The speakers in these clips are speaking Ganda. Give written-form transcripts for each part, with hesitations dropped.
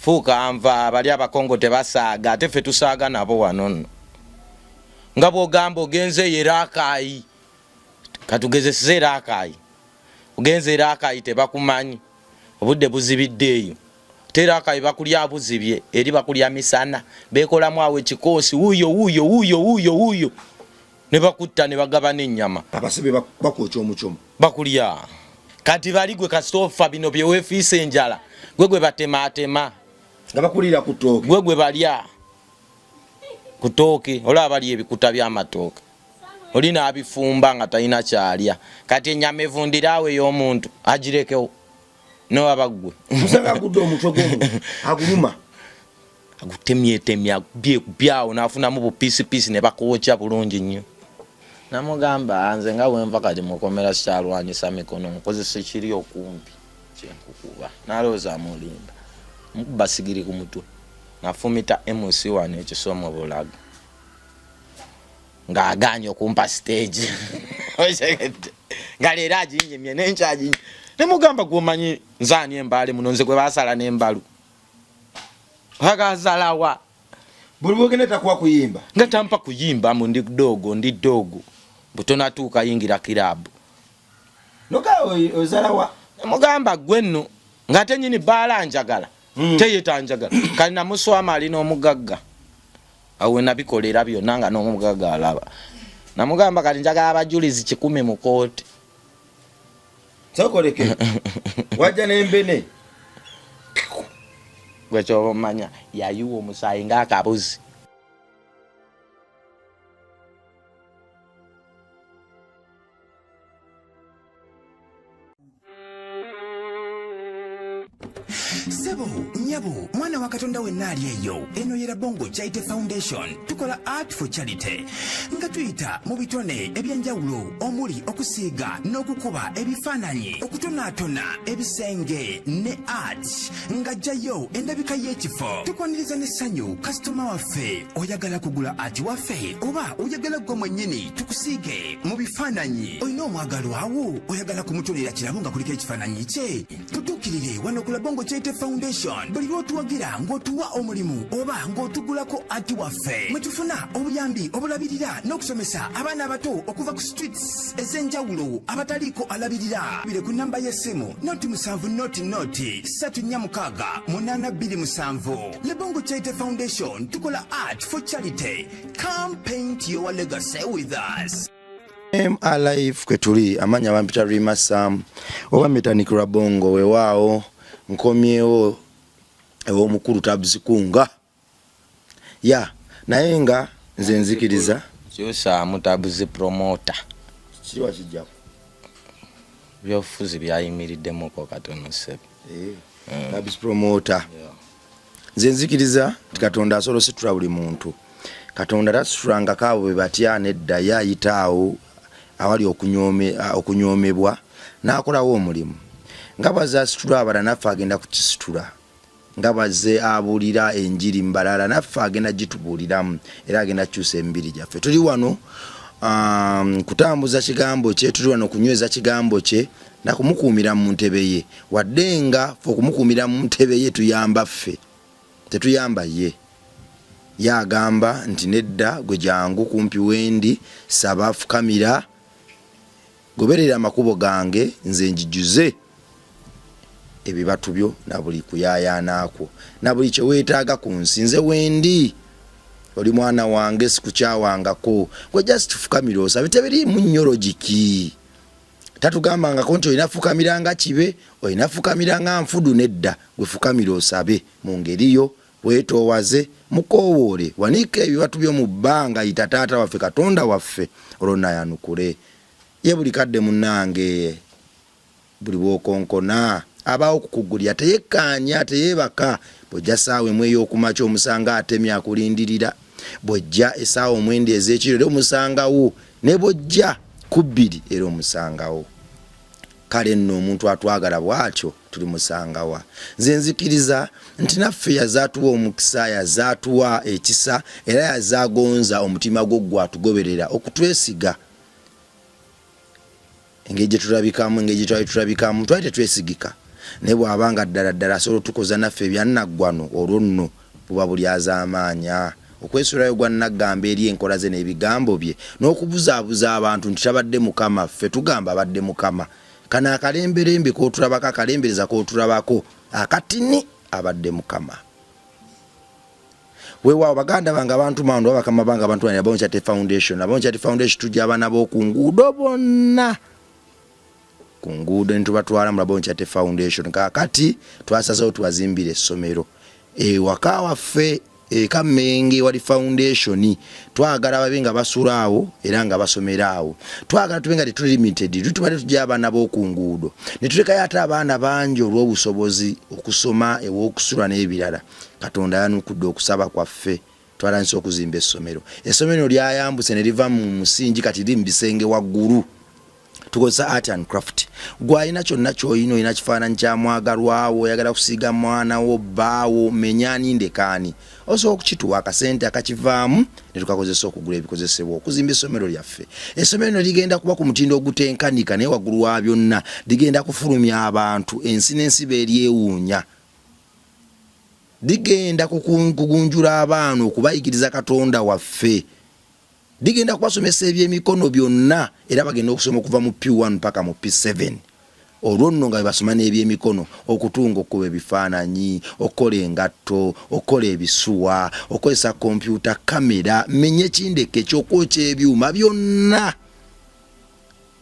fuka nva bali abakongo tebasaaga ate ffe tusaaga nabo wano nga bw'ogamba ogenze Yerakayi katugezeseze Yerakayi ogenze Yerakayi tebakumanyi obudde buzibiddeeyo Yerakayi bakulya buzibye eri bakulya misana bekolamu awo ekikoosi wuuyo ne bakutta ne bagabana ennyama abasibe bakwocha omuchomo bakulya kati bali gwe kastofa bino bye wefiise enjala gwe batema nga bakulira kutooke gwe balya kutooke olaba bali ebikuta by'amatooke olina abifumba nga talina kyalya kati ennyama evundirawe y'omuntu agirekewo no abagwe musanga kuddo omutwe gwomuntu aguluma agutemye byawo nafunamu bupiisi ne bakoocha bulungi nnyo namugamba nze nga bwenva kati mukomera sikyalwanyisa mikono nkozesa ekiri okumpi kyenkukuba nalooza mulimba mukuba sigiri ku mutwe nafumita MC1 ekisomo bulaga ng'aganye okumpa stage nga leero aginyemye n'enkyagi nemugamba gwomanyi nzaani embaale muno nze gwe baasala n'embalu bagazalawa buli bwogenda takuwa kuyimba nga tampa kuyimba mu ndi dogo butona tuuka yingira kirabu noka ozalawa mugamba gwe nno ng'ate nyini baala njagala teyetanjagala kali namuswama alina omugagga awe nabikolera byonna nga n'omugagga alaba namugamba kati njagala abajulizi 10 mu kooti sokoleke wajja n'embene gwe kyomanya yayiwa omusaayi ng'akabuzi Sebo, nyabo, mwana wa Katonda wenna ali eyo. Eno yera Bongo Charity Foundation. Tukola art for charity. Nga tuyita mu bitone ebyenjawulo omuli okusiiga n'okukuba ebifaananyi, okutonaatona ebisenge ne art. Nga jjayo endabika y'ekifo. Tukwaniriza n'essanyu kasitoma waffe oyagala kugula art waffe oba oyagala gwe mwennyini tukusiige mu bifaananyi. Olina omwagalwa awo oyagala kumutonera kirabo nga kuliko ekifaananyi kye. Tutuukirire wano ku Bongo Charity Foundation. Buli lw'otuwagira ng'otuwa omulimu oba ng'otugulako ati waffe mwe tufuna obuyambi obulabirira n'okusomesa abaana abato okuva ku streets ez'enjawulo abataliiko alabirira. Bire ku namba y'essimu noti 7 noti 346 Le Bongo Charity Foundation tukola art for charity. Come paint your legacy with us. Alive kwetuli amanya bampita Rima Sam oba metanikira Bongo wewao nkomyewo ewo mukuru tabuzikunga ya naye nga nze nzikiriza kyosa mutabuzi promoter kiwa kijja byofuzi byayimiriddemu ko katono sebe tabuzi promoter nze nzikiriza Katonda asolo situla buli muntu Katonda tasitulanga kaabo be batya nedda yayitaawo awali okunyomebwa n'akolawo omulimu nga bazasitula abala naffe agenda kukisitula nga baze abulira enjiri mbalala naffe agenda gitubuuliramu era agenda kukyusa emibiri gyaffe. Tuli wano kutambuza kigambo kye, tuli wano kunyweza kigambo kye na kumukuumira mu ntebe ye, wadde nga ffe okumukuumira mu ntebe ye tuyamba ffe tetuyamba ye. Yagamba nti nedda gwe jangu kumpi wendi saba fukamira goberera amakubo gange nze njijuze ebibatu byo na buli kuyayaanaako na buli kye weetaaga ku nsi nze wendi oli mwana wange sikukyawangako gwe just fukamira osabe tebiri mu nyorojiki tatugambangako nti olina fukamira nga kibe olina fukamira nga nfudu nedda gwe fukamira osabe mu ngeriyo weetoowaze mukowoole wanika ebibatu by'omu bbanga yita taata waffe Katonda waffe olwo yanukule ye buli kadde munnange buli bwokonkona abaawo kukugulya teyekkaanya teyebaka bw'ojja saawa emu ey'okumakya omusanga atemya akulindirira bw'ojja essaawa omwendi ez'ekiro era omusangawo ne bw'ojja ku 2 era omusangawo. Kale nno omuntu atwagala bw'atyo tuli musangawa. Nze nzikiriza nti naffe yazaatuwa omukisa yazaatuwa ekisa era yazaagonza omutima gwo gwatugoberera okutwesiga engeri gye tulabikamu engeri gye twali tulabikamu twali tetwesigika ne bwabanga ddala solo tukoza naffe byanaggwano olwo nno buba bulyaza amaanya okwesulayo gwa nagamba eri enkola ze n'ebigambo bye n'okubuzaabuza abantu nti tabadde mukama ffe tugamba abadde mukama kana akalemberembe kootulabako akalembereza kootulabako akatini abadde mukama weewaawo baganda bange abantu mando abakama bange abantu bani Abonchate Foundation tujja abaana b'oku nguudo bonna ku nguudo ne tubatwala mu Abonchate Foundation kaakati twasazeewo tuwazimbira essomero ewaka waffe Kamenge wali foundation twagala babe nga basula awo era nga basomera awo twagala tube nga tetuli limited tutubale tujja abaana b'oku nguudo ne tulekayo ate abaana bangi olw'obusobozi okusoma ew'okusula n'ebirala Katonda yanukudde okusaba kwaffe twalanise okuzimba essomero lyayambuse ne liva mu musingi kati liri mu bisenge waggulu tukozesa art and craft gwalina kyonna ky'olina olina kifaananyi kya mwagalwawo oyagala kusiiga mwana wo bbaawo menyani ndekaani osobola okukituwa akasente akakivaamu ne tukakozesa okugula ebikozesebwa okuzimba essomero lyaffe essomero ligenda kuba ku mutindo ogutenkanika naye waggulu wa byonna ligenda kufulumya abantu ensi n'ensiba eryewuunya ligenda kugunjula abaana okubayigiriza Katonda waffe digenda kubasomesa ebyemikono byonna era bagenda okusoma okuva mu P1 paka mu P7 olwo nno nga basoma n'ebyemikono okutunga okuba ebifaananyi okola engatto okola ebisuwa okozesa kompyuta kamera menye kindeke ekyokwokya ebyuma byonna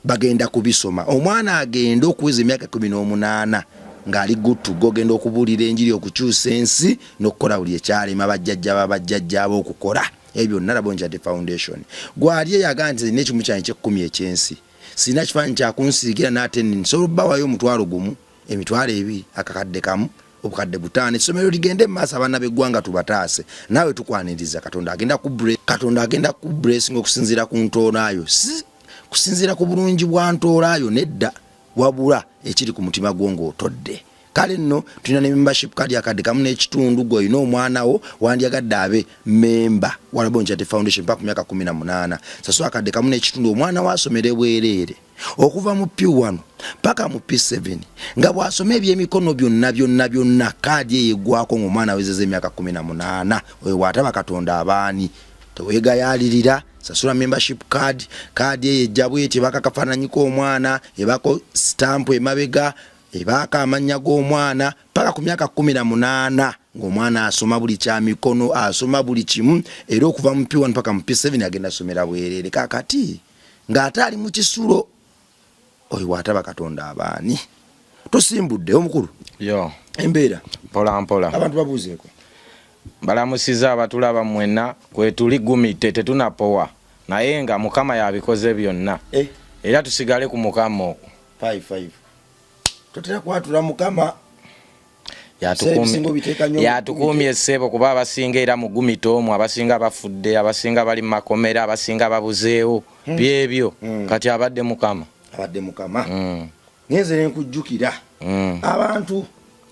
bagenda kubisoma omwana agenda okuweza emyaka 18 ng'ali good to go genda okubuulira enjiri okukyusa ensi n'okukola buli ekyalema bajjajja okukola ebyo nala Abonchate Foundation gwali eyaga nti n'ekimu kyange ky'ekkumi ekyensi sina kifaananyi kyakunsiigira n'ate nsobola obbawayo omutwalo gumu emitwalo ebiri akakadde kamu obukadde butaano essomero ligende mu maaso abaana b'eggwanga tubataase naawe tukwaniriza Katonda agenda ku blessing okusinziira ku ntoolaayo si kusinziira ku bulungi bwa ntoolaayo nedda wabula ekiri ku mutima gwo ng'otodde kale nno tulina ne membership card yakadde kamu n'ekitundu gwe olina omwana wo wandyagadde abe memba wa Abonchate Foundation paka ku myaka 18 sasula akadde kamu n'ekitundu omwana wasomere bwereere okuva mu P1 paka mu P7 nga bwasoma ebyemikono byonna kaadi eyegwako ng'omwana awezeza emyaka 18 oyo bw'ataba Katonda abaani teweegayaalirira sasula membership card eyo ejja bw'eti ebaka kafaananyi k'omwana ebako stamp emabega ebaka amanya g'omwana paka ku myaka 18 ng'omwana asoma buli kya mikono asoma buli kimu era okuva mu P1 paka mu P7 agenda asomera bwereere kakati ng'ate ali mu kisulo oyo bw'ataba Katonda abaani tosimbudde omukulu yo embeera mpola abantu babuuzeeko balamusiza abatulaba mwenna kwetuli gumite tetunapowa naye nga Mukama yabikoze byonna era tusigale ku Mukama okwo 5 totera kwatula Mukama yatukumye essebo kuba abasinga era mu gumite omwo abasinga bafudde abasinga bali mu makomera abasinga babuzeewo byebyo kati abadde Mukama ngenze nenkujjukira abantu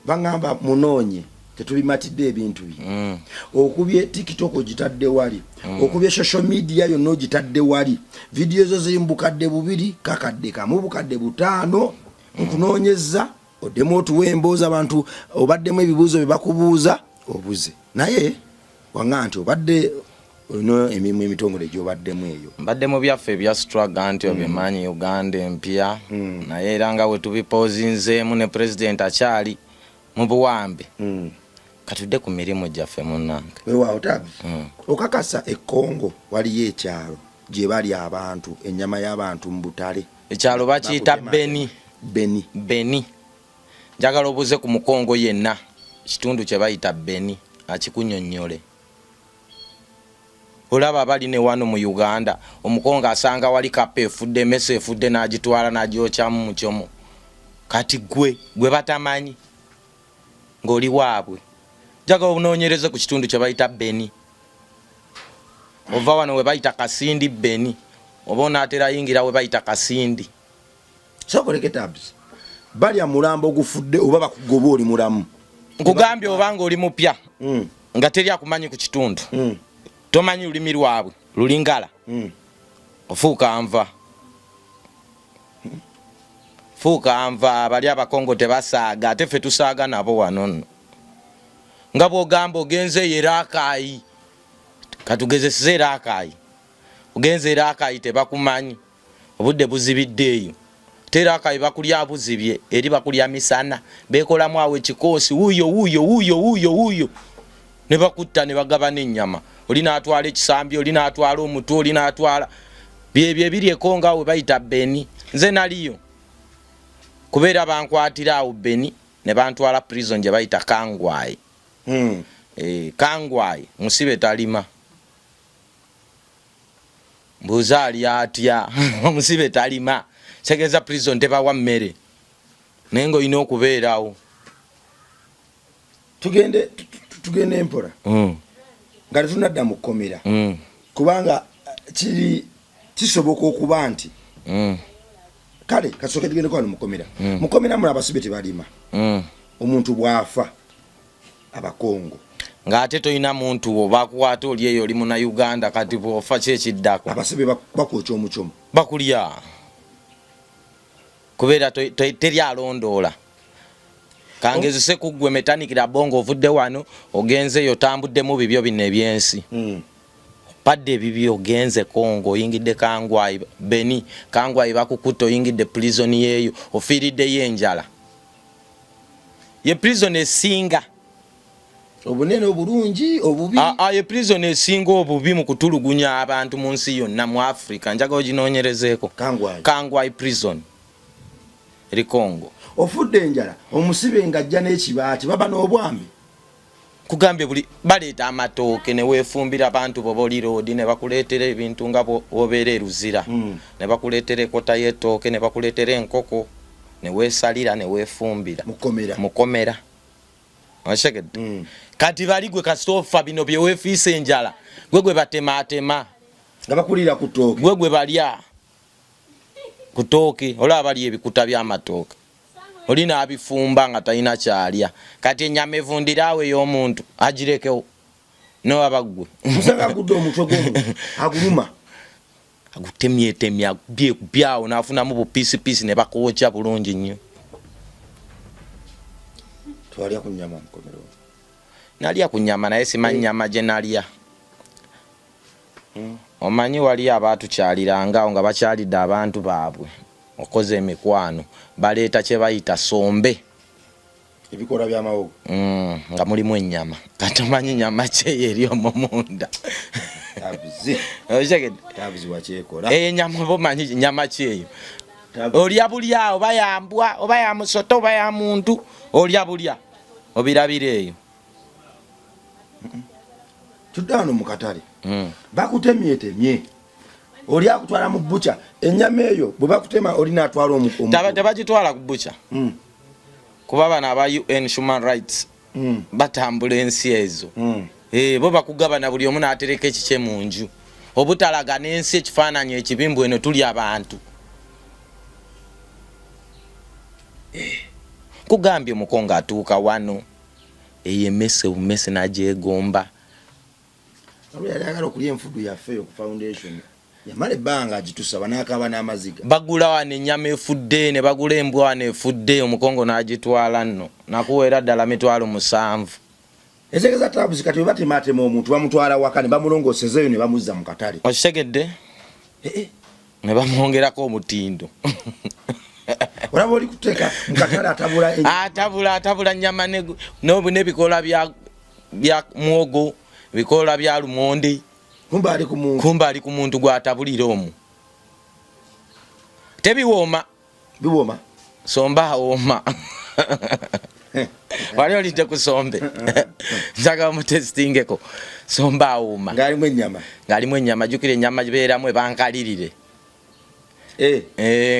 bangamba munoonye tetubimatidde ebintu bye okubye TikTok ogitadde wali okubye social media yonna ogitadde wali video zo ziri mbukadde 2 kakadde kamu bukadde 5 nkunoonyeza oddemu otuwembooza abantu obaddemu ebibuuzo bye bakubuuza obuze naye wanga nti obadde olina emirimu emitongole gy'obaddemu eyo mbadde mu byaffe ebya struggle nti obimanyi Uganda empya naye era nga we tubipoozinzeemu ne president akyali mu buwambe katudde ku mirimu gyaffe munnange weewaawo tabi okakasa Congo waliyo ekyalo gye bali abantu ennyama y'abantu mu butale ekyalo bakiyita Beni njagala obuze ku Mukongo yenna kitundu kye bayita Beni akikunnyonnyole olaba bali ne wano mu Uganda Omukongo asanga wali kapa efudde emmese efudde n'agitwala n'agyokyamu mu kyomo kati gwe batamanyi ng'oli waabwe njagala obunoonyereze ku kitundu kye bayita Beni ova wano we bayita Kasindi Beni oba onaatera yingira we bayita Kasindi sokoleke tabs bali amulambo gufudde oba bakugoba oli mulamu nkugambye obanga oli mupya nga teri akumanyi ku kitundu tomanyi lulimi lwabwe lulingala ofuuka nva fuuka nva bali abakongo tebasaaga ate ffe tusaaga nabo wano nno nga bw'ogamba ogenze Yerakayi katugezeseze Yerakayi ogenze Yerakayi tebakumanyi obudde buzibiddeeyo te Yerakayi bakulya buzibye eri bakulya misana beekolamu awo ekikoosi wuuyo ne bakutta ne bagaba n'ennyama oli n'atwala ekisambi oli n'atwala omutwe oli n'atwala byebyo ebiryeko nga we bayita Beni nze naliyo kubeera bankwatira awo Beni ne bantwala prison gye bayita Kangwayi. Kangwayi musibe talima mbuuza ali atya musibe talima segeza prison tebawa mmere naye ng'olina okubeerawo tugende empola nga tetunadda mu kkomera kubanga kisoboka okuba nti kale kasooke tugende kwano mu kkomera mula abasibe tebalima omuntu bw'afa abakongo ng'ate toyina muntu wo bakukwata oli eyo oli muna Uganda kati bw'ofa kyekiddako abasibe bakwokya omucomo bakulya kubeera teri alondoola kangezese kuggwe metanikira bongo ovudde wano ogenzeyo otambuddemu bibyo bino ebyensi padde ebibyo ogenze Kongo oyingidde Kangwayi Beni Kangwayi bakukuta oyingidde prison yeeyo ofiiriddeyo enjala ye prison esinga obunene obulungi obubi ye prison esinga obubi mu kutulugunya abantu mu nsi yonna mu Africa njaga oginoonyerezeeko Kangwayi prison eri Kongo ofudde enjala omusibe ng'ajja n'ekibaati baba n'obwami kugambye buli baleeta amatooke ne weefumbira abantu bo boli road ne bakuleetera ebintu nga obeera eruzira ne bakuleetera ekota y'ettooke ne bakuleetera enkoko ne weesalira ne weefumbira mukomera washegedde kati bali gwe kasitofa bino bye weefiisa enjala gwe batemaatema nga bakulira ku ttooke gwe balya ku ttooke olaba bali ebikuta by'amatooke oli n'abifumba nga talina kyalya kati ennyama evundiraawo ey'omuntu agirekewo nowabagwe musanga agudde omutwe gw'omuntu aguluma agutemyetemya byawo n'afunamu bupiisipiisi ne bakwokya bulungi nnyo twalya ku nnyama mukomero nalya ku nnyama naye simanyi nnyama gye nalya omanyi wali abaatukyalirangawo nga bakyalidde abantu baabwe okoze emikwano baleeta kye bayita sombe ebikola by'amawogo nga mulimu ennyama katomanyi nnyama kyeyo eri omwo munda ennyama bomanyi nnyama kyeyo olya bulya oba yambwa oba ya musoto oba ya muntu olya bulya obirabira eyo tudde wano mu katale bakutemyetemye oli akutwala mu bucha ennyama eyo bwe bakutema oli n'atwala omukomo tebagitwala ku bucha kuba bano aba UN Human Rights batambula ensi ezo bo bakugabana buli omu n'atereka ekikye mu nju obutalaga n'ensi ekifaananyi ekibimbu eno tuli abantu kugambye omukongo atuuka wano eyo emmese n'agyegomba yali ayagala okulya enfudu yaffe eyo ku foundation yamala ebbanga agitusaba n'akaaba n'amaziga bagula wano ennyama efudde ne bagula embwa wano efudde omukongo n'agitwala nno nakuweera ddala mitwalo 7 ezegeza tabuzi kati webatemaatema omuntu bamutwala waka ne bamulongoosezeeyo ne bamuzza mu katale okitegedde ne bamwongerako omutindo olaba oli kuteeka mu katale atabula nnyama n'ebikola bya mwogo bikola bya lumonde kumba ali ku muntu gwatabulira omu tebiwooma somba awooma wali olidde ku sombe njaga mutestingeko somba awooma ng'alimu ennyama jjukira ennyama gibeeramu ebankalirire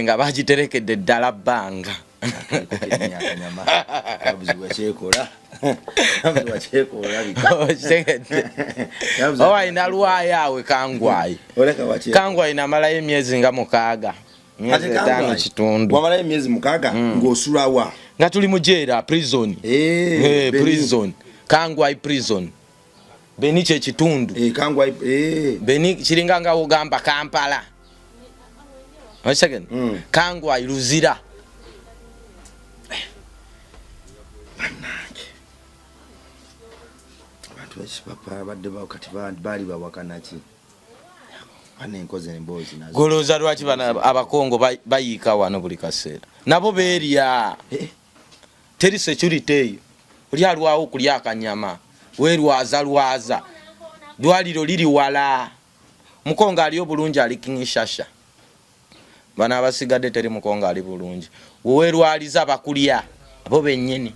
nga bagiterekedde ddala bbanga owalina lwayo awe Kangwayi namalayo emyezi nga 6 myezi 5 kitundu wamalayo emyezi 6 ng'osulawa nga tuli mu jeera prison prison Kangwayi prison Beni kye kitundu Beni kiringa nga wogamba Kampala Kangwayi luzira abantu ekipapa badde bakati bali bawakanaki ane nkoze embozi nazo goloza lwaki bana abakongo bayiika wano buli kaseera nabo beerya teri security eyo oli alwawo kulya akanyama weerwaza dwaliro liri wala mukongo aliyo bulungi ali Kinshasa bana abasigadde teri mukongo ali bulungi weerwaliza bakulya abo bennyini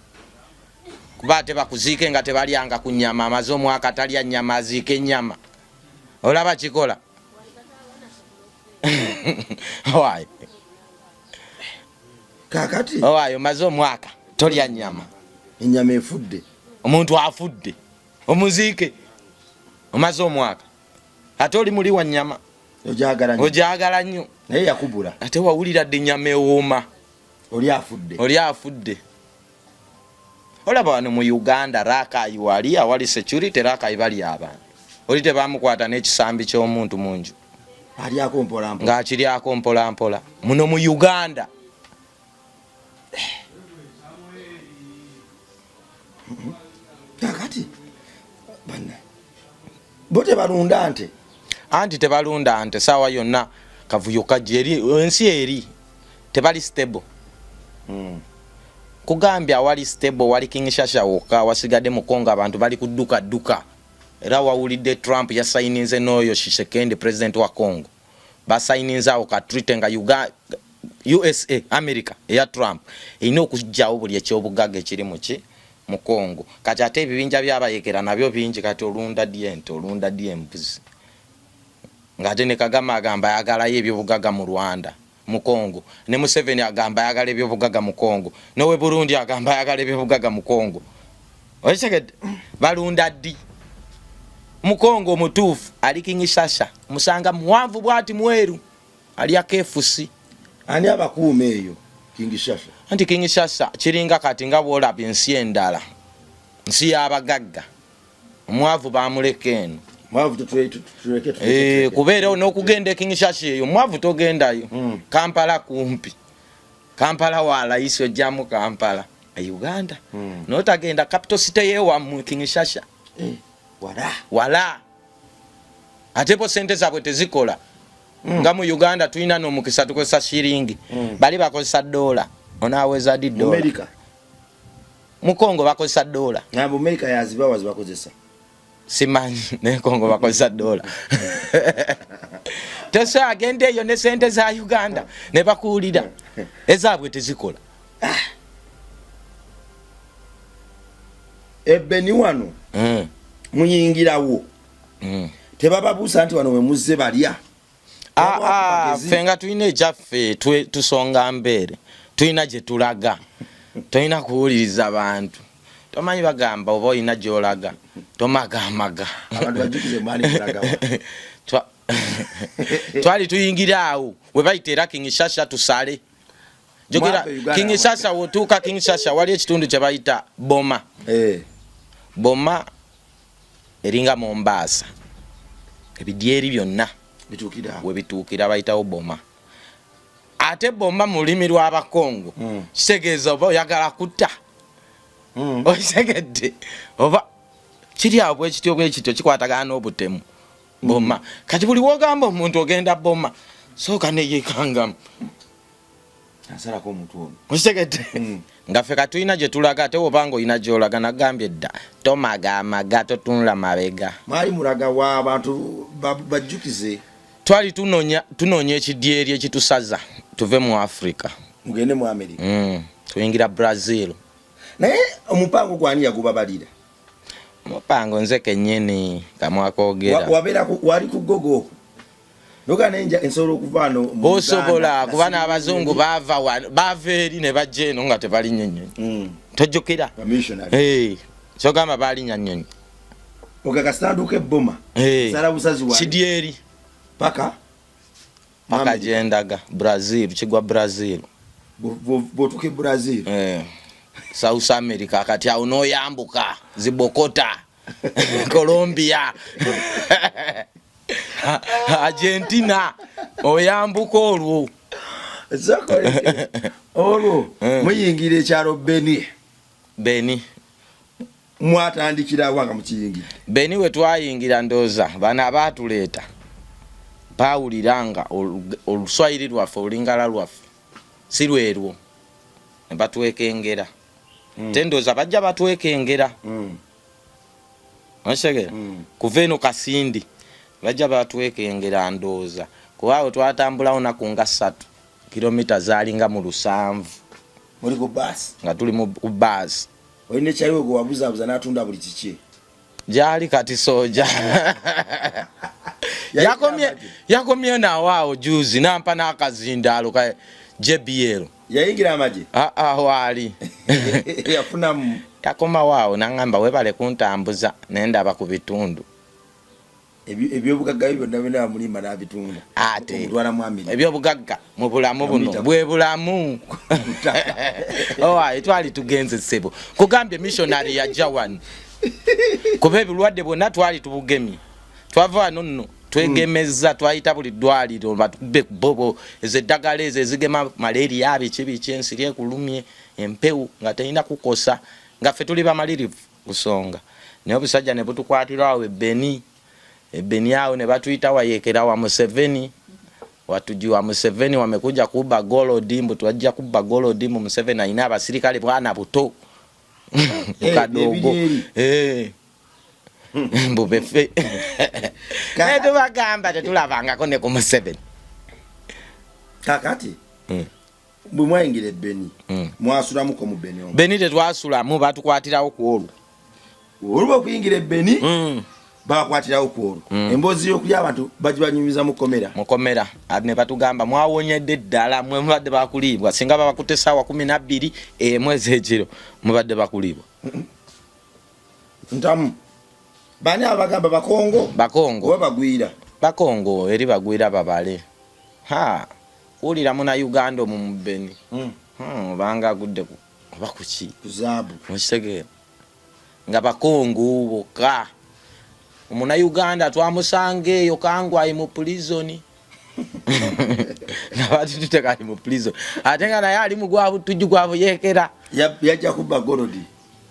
kuba tebakuziike nga tebalyanga ku nnyama amaze omwaka atalya nnyama aziike ennyama olaba kikola Owaye. Kakati. Owaye mazo mwaka tolya nyama. Enyama efudde. Omuntu afudde. Omuzike. Omazo mwaka. Atoli muli wa nyama. Ojagala nnyo. Naye yakubula. Ate wawulira dde nyama ewooma. Oli afudde. Olaba wano mu Uganda Rakai wali awali security Rakai bali abantu. Oli tebamukwata n'ekisambi ky'omuntu munju. Aliako mpola mpola. Ng'akiriako mpola mpola. Muno mu Uganda. Kakati. Bana. Bote balunda ante. Anti tebalunda ante sawa yonna kavuyo kajeri ensi eri tebali stable. Kugambya wali stable wali Kinshasa woka wasigadde mukongo abantu bali kuduka. Era wawulidde Trump ya signinze noyo Tshisekedi president wa Congo. Ba signinza oka treat nga USA America ya Trump. Ino kujjawo buli ekyobugagga kiri mu Congo. Kati ate ebibinja byabayekera nabyo bingi kati olunda diembuzi. Ngate ne Kagame agamba yagala yebyobugagga mu Rwanda mu Congo. Ne Museveni agamba yagala ebyobugagga mu Congo. Nowe Burundi agamba yagala ebyobugagga mu Congo. Oyesegede balunda di Mukongo mutufu ali Kinshasa musanga muwanvu bwati mweru ali akefusi ani abakuume eyo Kinshasa anti Kinshasa kiringa kati nga bwola binsi endala nsi y'abagagga omwavu bamulekeno mwavu tuleke kubeera n'okugenda Kinshasa eyo mwavu togendayo Kampala kumpi Kampala wala iso jamu Kampala Uganda notagenda capital city yewa mu Kinshasa wala atepo sente zabwe tezikola nga mu Uganda tuina no mukisa tukozesa shilingi bali bakozesa dola onaweza di dola America mu Congo bakozesa dola na mu America yaziba wazibakozesa simanyi ne Congo bakozesa dola tesa agende yo ne sente za Uganda ne bakuulira ezabwe tezikola ebeni wano muyingirawo tebababuusa nti wano we muzze balya fenga tuine ejaffe tusonga mbeere tuina gye tulaga toina kuwuliriza abantu tomanyi bagamba oba olina gy'olaga tomagamaga twali tuyingiraawo we bayiteera Kinshasa tusale jogera Kinshasa wotuuka Kinshasa wali ekitundu kye bayita Boma Boma eringa Mombasa ebidyeri byonna we bituukira bayitawo Boma ate Boma mu lulimi lw'Abakongo kitegeeza oba oyagala kutta oyisegedde oba kiri awo bwekityo bwekityo kikwatagana n'obutemu Boma kati buli wogamba omuntu ogenda Boma sooka neyekangamu asalako omuntu ono oyisegedde nga ffe katulina gye tulaga ate obanga olina gy'olaga nagambye dda tomagamaga totunula mabega mwali mulaga wa abantu bajjukize twali tunoonya ekidyeri ekitusaza tuve mu Africa mugende mu America tuyingira Brazil naye omupango gwani yagubabalira mupango nze kennyini kamwakoogera wabeera wali ku gogo nokanenja ensolo okuvaano osobola kuba n'abazungu baava eri ne bajja eno nga tebalinya ennyonyi tojjukira kyogamba baalinya nnyonyi ogakasanduka ebboma sarabusazi wa kidyeri paka gyendaga Brazil kigwa Brazil botuke Brazil South America kati awo noyambuka zibokota Colombia Argentina oyambuka olwo olwo muyingira ekyalo Beni mwatandikira wanga mukiyingira beni we twayingira ndoza bana abatuleta bawuliranga oluswayiri lwaffe olingala lwaffe si lwerwo ne batwekengera tendoza bajja batwekengera Onshegera kuva eno Kasindi bajja batwekengera ndoza kubawo twatambulawo naku nga 3 kilomita zalinga mu 7 muri ku bus nga tuli mu bus oyine kyaliwo gwe wabuzabuza n'atunda buli kiki jali kati soja yakomye nawaawo juzi nampa n'akazindalo ka JBL yayingira amaje wali yafunamu yakoma waawo nangamba webale kuntambuza nendaba ku bitundu ebyobugagga byonna byonna mulima n'abitunda ate mutwala mu America ebyobugagga mu bulamu buno bwe bulamu twali tugenze ssebo kugambye missionary ya Jawan kuba ebirwadde bwonna twali tubugemye twava wano nno twegemeza twayita buli ddwaliro batubbe bobo ezeddagala ezo ezigema malaria biki ensiri ekulumye empewu nga terina kukosa nga ffe tuli bamalirivu kusonga naye obusajja ne butukwatirawo ebeni awo ne batuyita wayekera wa Museveni watujiwa Museveni wamekuja kuba golo dimbu tuwajja kuba golo dimbu Museveni aina abasirikale bwana buto kadogo mbubefe netu bagamba tetulabangako ne ku Museveni kakati bwe mwayingira ebbeni mwasulamuko mu beni beni tetwasulamu batukwatirawo ku olwo okuyingira ebbeni bakwatirawo ku olwo emboozi y'okulya abantu bagibanyumiza mukomera ne batugamba mwawonyedde ddala mwe mubadde bakuliibwa singa babakute ssaawa 12 mwezi ekiro mubadde bakuliibwa ntamu bani abagamba bakongo oba bagwira bakongo eri bagwira babale kuwulira muna Uganda mu Beni banga agudde oba kuki kuzabu mukitegeera nga bakongo bokka omuna Uganda twamusanga eyo kangwayi mu prison nabati tutekali mu prison ate nga naye ali mugwabu tujju gwabu yekera yajja kuba golodi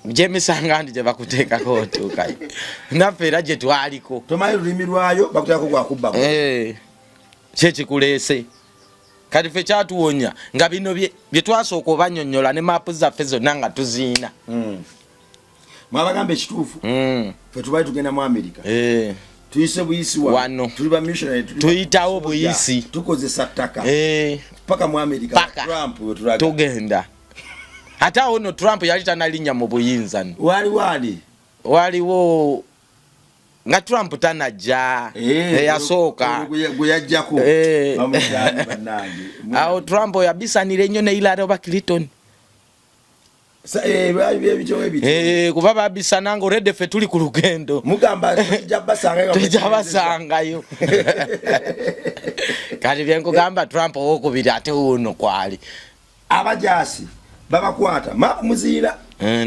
jemisanga ndi je bakuteekako otuukayo naffe era gye twaliko tomanyi lulimi lwayo bakuteekako gwakubba kyekikuleese kati ffe kyatuwonya nga bino bye twasooka obanyonnyola ne maapu zaffe zonna nga tuziina mwabagamba ekituufu ffe tubaali tugenda mu America tuyise buyisi wano tuli ba missionary tuyitawo buyisi tukozesa ttaka paka mu America Trump tugenda ate awo no Trump yali tanalinnya mu buyinza waliwo nga Trump tanajja yasooka gwe yajjako bamujjani bannange awo Trump yabisanira ennyo ne Hillary oba Clinton kuba babisana nga olwedde ffe tuli ku lugendo mugamba tujabasangayo kati byenkugamba Trump owokubiri ate wuno kwali abajasi babakwata mapu muziira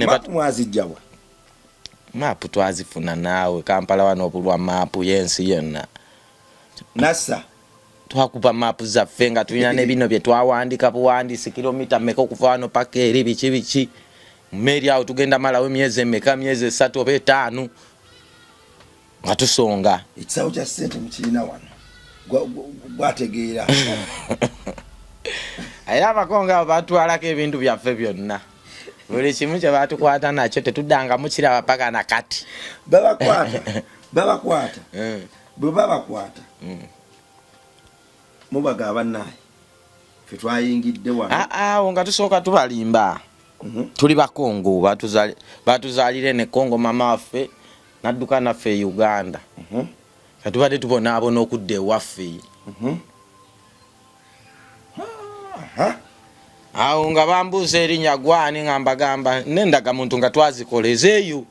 mapu mwazijjawa mapu twazifuna naawe Kampala wano obulwa mapu yensi yonna nasa twakupa mapu zaffe nga tulina ne bino bye twawandika buwandiisi kilomita mmeka okuva wano paka eri biki mmeri awo tugenda malawo myezi emeka myezi 3 oba 5 nga tusonga ekisawo kya ssente mukiina wano gwategeera era abakonga abo batwalako ebintu byaffe byonna buli kimu kye batukwata nakyo tetuddanga mukiraba paka nakati babakwata bwe babakwata mubaga abannaye ffe twayingidde wano awo nga tusooka tubalimba tuli bakongo batuzaalire ne Kongo mama waffe nadduka naffe Uganda katubadde tubonaabona okudda ewaffe awo nga bambuuza erinnya gwani nga mbagamba nendaga muntu nga twazikolezeeyo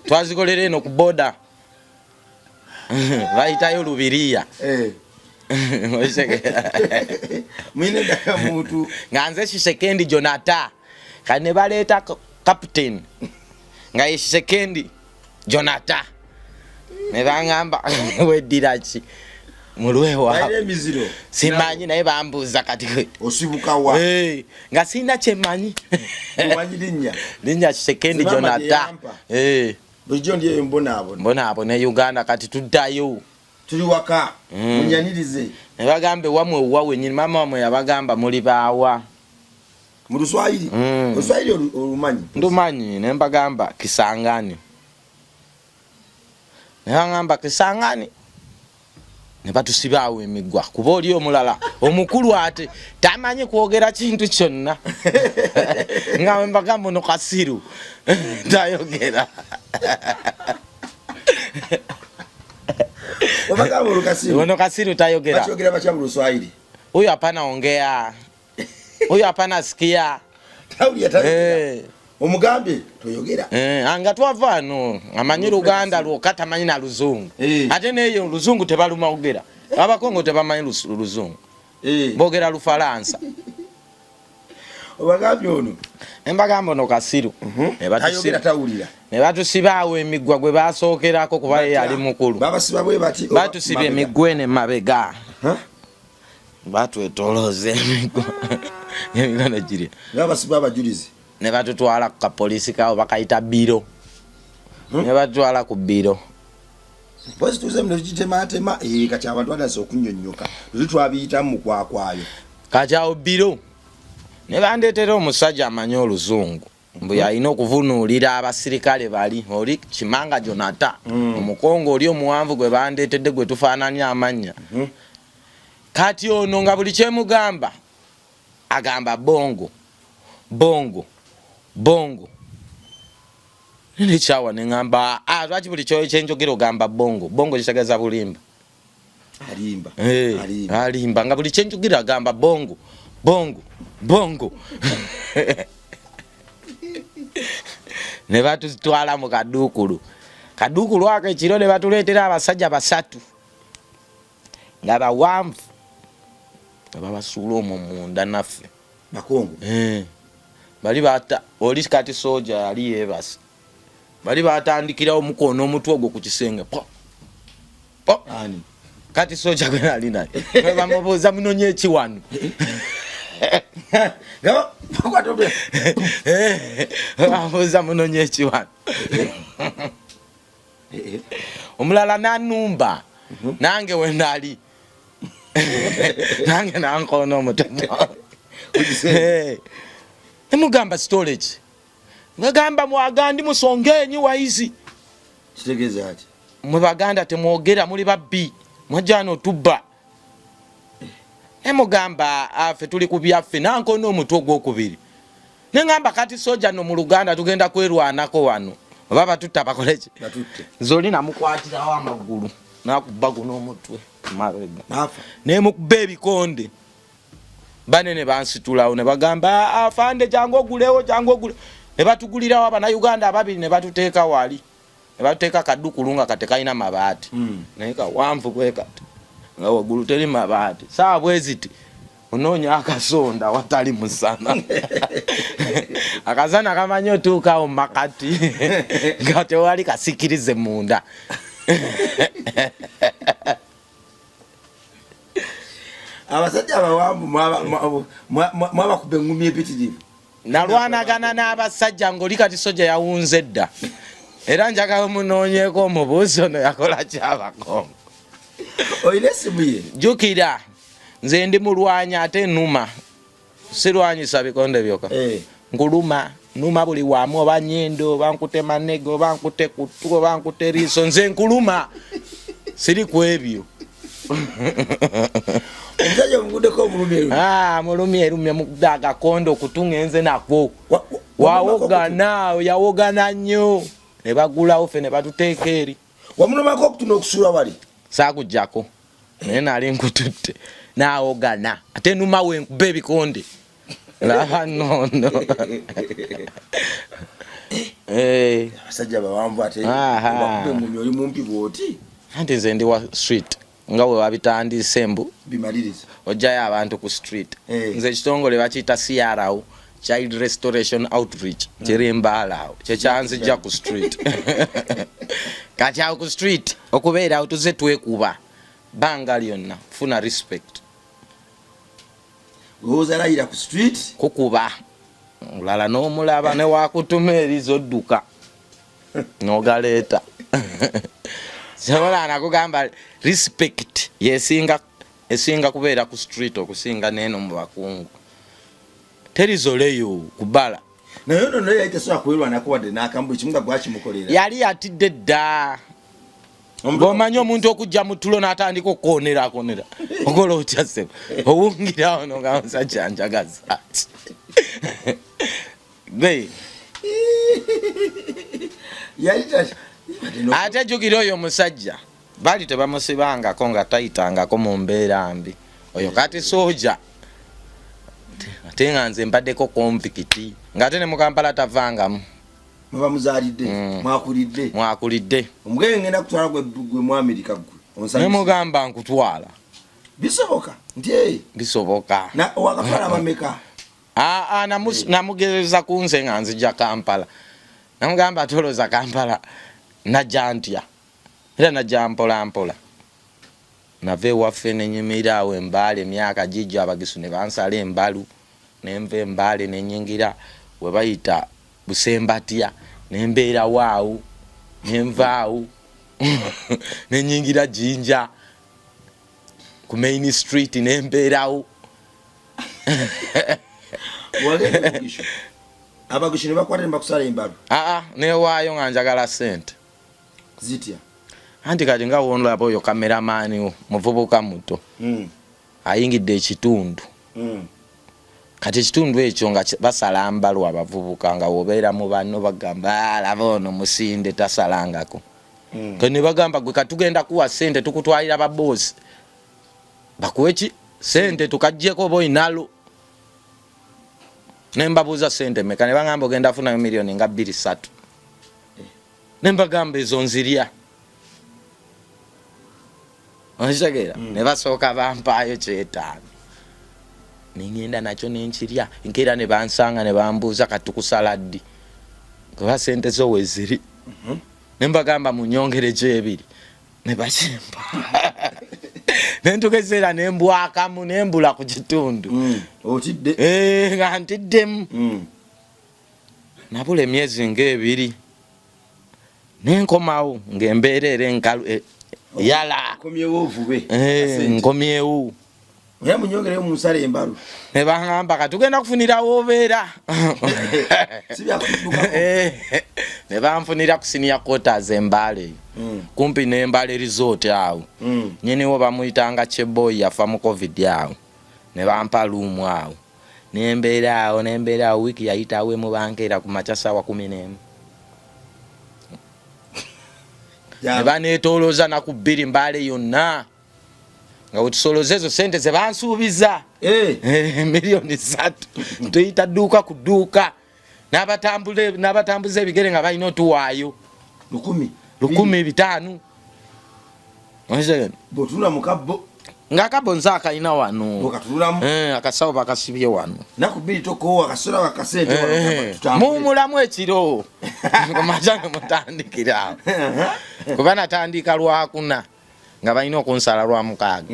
twazikolera eno ku boda bayitayo Lubiriya mwine daga muntu nga nze Shisekendi Jonathan kati ne baleeta captain nga ye Shisekendi Jonathan ne bangamba weddira ki mulwewa baire emiziro simanyi naye bambuuza kati osibuka wa nga sina kyemanyi umanyi linnya Kisekendi Jonathan bulijjo ndiyo mbonaabo ne Uganda kati tuddayo tuli waka munyanirize ne bagambe wamwe wawe nyini mama wamwe yabagamba muli baawa mu Luswayiri Luswayiri olumanyi ndumanyi ne mbagamba Kisangani ne bangamba Kisangani ne batusibaawo emigwa kuba oli omulala omukulu ate tamanyi kwogera kintu kyonna nga mbagamba no Kasiru tayogera obagamba Lukasiru ono Kasiru tayogera bachogera bacha mu Luswayiri huyo hapana ongea huyo hapana sikia tawuli tawuli omugambe toyogera anga twavano amanyi Luganda lwokata manyi na Luzungu ate neyo Luzungu tebaluma ogera abakongo tebamanyi Luzungu bogera Lufalansa obagambe ono embagamba no Kasiru tayogera tawulira ne batusibaawo emigwa gwe basookerako kuba yali mukulu babasiba bwe bati batusibye emigwene mabega batwetoloze emigwa emigwa giri babasiba abajulizi ne batutwala ku kapolisi kawo bakayita biro ne batutwala ku biro bwesi tuze mno kitematema kati abantu badaze okunyonnyoka tutwabiyita mu kwakwayo kachawo biro ne bandeetera omusajja amanyi Oluzungu mbu yalina okuvunuulira abasirikale bali oli Kimanga Jonathan omukongo oli omuwanvu gwe bandeetedde gwe tufaananya amannya kati ono nga buli kyemugamba agamba bongo bongo bongo nini chawa nengamba lwaki buli kyoyo kyenjogera ogamba bongo bongo kitegeeza bulimba alimba nga buli kyenjogera agamba bongo bongo bongo ne batutwala mu kaduukulu ako ekiro ne batuleetera abasajja basatu nga bawanvu nga babasuula omwo munda naffe bakongo bali bata oli kati soja yali yebase bali batandikira omukono omutwe ogwo ku kisenge po ani kati soja gwe ali naye bamubuuza munonye ekiwano bamubuuza munonye ekiwano omulala nanumba nange wenali nange nankoona omutono emugamba storage ngagamba mwagandi musongenyi waizi kitegeza ati mwe baganda temwogera muli babbi mwajano tubba emugamba afe tuli ku byaffe nankoona omutwe ogwokubiri nengamba kati soja no mu Luganda tugenda kwerwanako wano baba tutta bakoleki batutte zoli namukwatirawo amagulu nakubba guno omutwe mabega nemukubba ebikonde banene bansitulawo ne bagamba afande jangu ogulewo ne batugulirawo abannayuganda ababiri ne batuteeka wali ne batuteeka kadukulu nga kate kalina mabaati naye kawanvu bwe kati nga waggulu teri mabaati saa bweziti onoonya akasonda watali musana akasana kamanyi otuukawo makati nga tewali kasikirize munda abasajja abawambu mwabakubba engumi epitirivu nalwanagana n'abasajja ng'oli kati soja yawunze dda era njagala munoonyeeko omubuuzi ono yakola kyabakongo oyina essimu ye jjukira nze ndi mulwanyi ate nnuma sirwanyisa bikonde byokka nkuluma numa buli wamu oba nnyindo oba nkute manege oba nkute kutu oba nkute riiso nze nkuluma siri ku ebyo omusajja omugudeko omulumyeru mulumyeru mukudde agakondo okutungenze nakwo wawogana yawogana nnyo ne bagulawo ffe ne batuteeka eri wamulumako okutuna okusuula wali saakujjako naye nali nkututte naawogana ate numa we nkuba ebikonde laba nnono abasajja bawanvu ate bakubba engumi oli mumpi bwoti anti nze ndi wa street nga we wabitandise mbu bimaliriza ojjayo abantu ku street nze ekitongole bakiyita CRO Child Restoration Outreach kiri Mbaalawo kyekyanzijja ku street kati awo ku street okubeera awo tuze twekuba banga lyonna funa respect. Ozalayira ku street kukuba olala n'omulaba ne wakutuma erizodduka n'ogaleeta. Sobola nakugamba respect esinga kubeera ku street okusinga n'eno mu bakungu. Terizoleyo kubala. naye ono naye yayitasobola kuwerwanako wadde n'akambu ekimunga gwakimukolera. Yali atidde dda. Bw'omanyi omuntu okujja mu tulo n'atandika okkonera okola otya ssebo owungira ono nga musajja njagaza. Ate jjukira oyo omusajja baali tebamusibangako nga tayitangako mu mbeera mbi. Oyo kati sooja ate nga nze mbaddeko konvikiti ng'ate ne mu Kampala tavangamu. Muba muzaalidde mwakulidde omugenge ngenda kutwala gwe mu Amerika gwe ne mugamba nkutwala. Bisoboka nti bisoboka wakatwala amameka. Namugezeza ku nze nga nzija Kampala. Namugamba toloza Kampala najja ntya era najja mpola. Nava ewaffe ne nyimira awo Embaale emyaka gijja abagisu ne bansala embalu nenva Embaale ne nyingira we bayita Busembatya nembeera waawo nenvaawo ne nyingira Jinja ku Main Street nembeerawo. Abagushi ne bakwata ne bakusala embalu. Newaayo nga njagala ssente zitya. Anti kati nga wonolaba oyo kameramaani muvubuka muto ayingidde ekitundu. Kati ekitundu ekyo nga basala mbalu abavubuka nga wobeera mu banno bagamba laba ono musinde tasalangako. Kati ne bagamba gwe katugenda kuwa ssente tukutwalira babosi bakuwe ki ssente tukaggyeko boinalo. Ne mbabuuza ssente mmeka ne bagamba ogenda funayo miliyoni nga 2-3. Ne mbagamba ezo nzirya. Onshagera ne basooka bampaayo 5. Ningenda nakyo nenkirya nkera ne bansanga ne bambuuza katukusala ddi kuba ssente zo weziri. Ne mbagamba munyongere 2 ne bakimpa. Nentugezeera nembwakamu nembula ku kitundu. Otidde? Nga ntiddemu. Nabula emyezi nga 2 nenkomawo ng'embeera era enkalu yala. Komyewo ovube. Nkomyewo. Oya munyongereyo mu nsala embalu. Ne bangamba katugenda kufunirawo obeera. Ne banfunira ku senior quarters Embaale. Kumpi n'Embaale resort awo. Nnyiniwo bamuyitanga Cheboy yafa mu COVID awo. Ne bampa room awo. Nembeera awo wiki yayitawo mu bankeera ku makya ssaawa 11. Ne baneetoolooza na ku 2 Mbaale yonna. Nga wetusoloza ezo ssente ze bansuubiza. Miliyoni 3. Tuyita dduuka ku dduuka. N'abatambuza ebigere nga balina otuwaayo 1,500. Bw'otunula mu kabbo. Ng'akabbo nze akalina wano. Bw'okatululamu. Akasawo bakasibye wano. Naku 2 tokoowa akasola bakasente wano. Muumulamu ekiro. Kumakya ne mutandikira awo. Kuba natandika Lwakuna nga balina okunsala Lwamukaaga.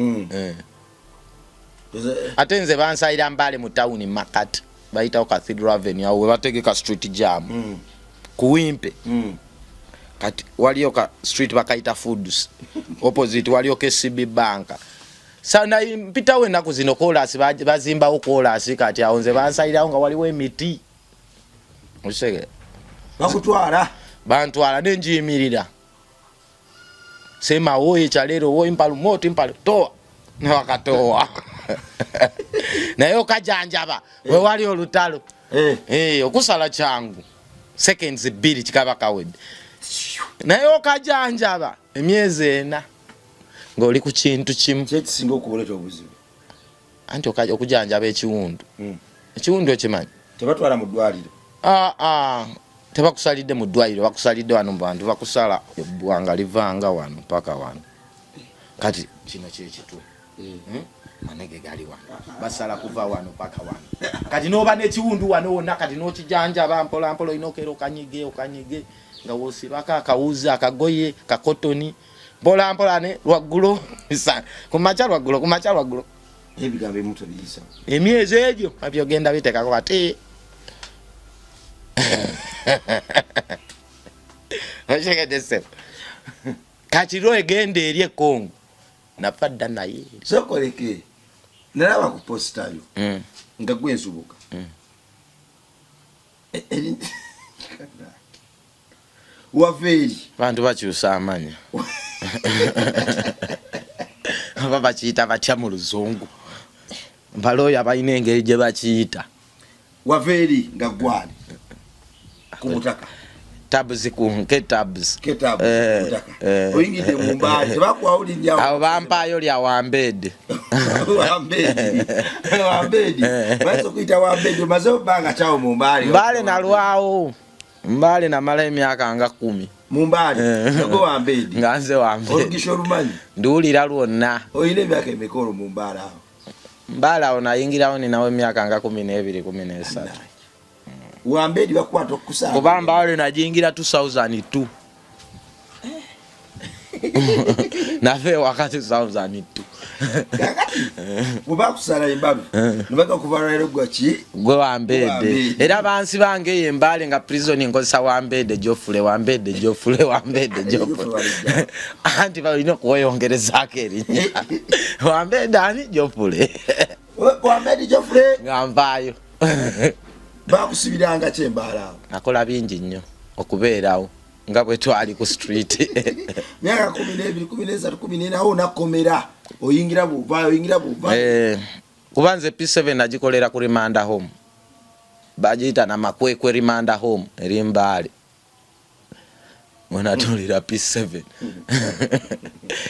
Ate nze bansalira Mbaale mu tawuni Makati bayitawo Cathedral Avenue awo we bategeka street jam. Ku Wimpe. Kati waliyo ka street bakayita Foods. Opposite waliyo KCB Bank. Sana mpitawo ennaku zino koolasi bazimbawo koolasi kati awo nze bansalirawo nga waliwo emiti. Osege. Bakutwala. Bantwala nenjiyimirira. Sema woye chalero woye mpalu moto mpalu toa. Ne wakatoa. Naye okajanjaba we wali olutalo. Okusala changu. Seconds 2 kikaba kawedde. Naye okajanjaba emyezi 4 ng'oli ku kintu kimu. Kyekisinga okuboleta obuzibu. Anti okujanjaba ekiwundu. Ekiwundu ekimanyi. Tebatwala mu ddwaliro. Tebakusalidde mu ddwaliro bakusalidde wano mu bantu bakusala ebbwanga livanga wano paka wano. Kati kino kyekitwe. Manege gali wano. Basala kuva wano paka wano. Kati n'oba n'ekiwundu wano wonna kati n'okijanjaba mpola inokero okanyige nga wosibaka akawuzi akagoye kakotoni mpola mpola ne lwaggulu kumacha lwaggulu ebigambo emuto biyisa emyezi egyo abyogenda bitekako bati oshegedese kachiro egende eri ekongo nafadda naye sokoleke nalaba ku postayo nga gwensubuka waveri bantu bakyusa amanya aba bakiyita batya mu luzungu baloya balina engeri gye bakiyita waveri nga gwali ku butaka tabs kunke tabs oyingidde mu mbaali tebakwawulira abo bampayo lya wambede wambedi baso kuita wambedi omaze obanga kyawo mu mbaali mbale nalwawo mbale namala emyaka nga 10 mu mbaali ngo wambedi nga nze wambedi olugisha olumanyi nduwulira lwonna oyina emyaka emikolo mu mbaali awo mbale awo nayingirawo ninawo emyaka nga 12 13 wambedi bakwata okukusanga kuba mbale najingira 2002 nafe wakati 2002 bubakusala embabi nibaka kuva lero gwaki gwe wambede era bansi bange yembale nga prison nkozesa wambede jofule anti balina kuweyongerezako erinnya wambede ani jofule nga nvaayo bakusibiranga kyembaala nakola bingi nnyo okubeerawo nga bwe twali ku street myaka 12 13 14 awo nakomera oyingira buva kuba nze P7 nagikolera ku Rimanda Home bagiyita na Makwekwe Rimanda Home eri Mbale mwenatulira P7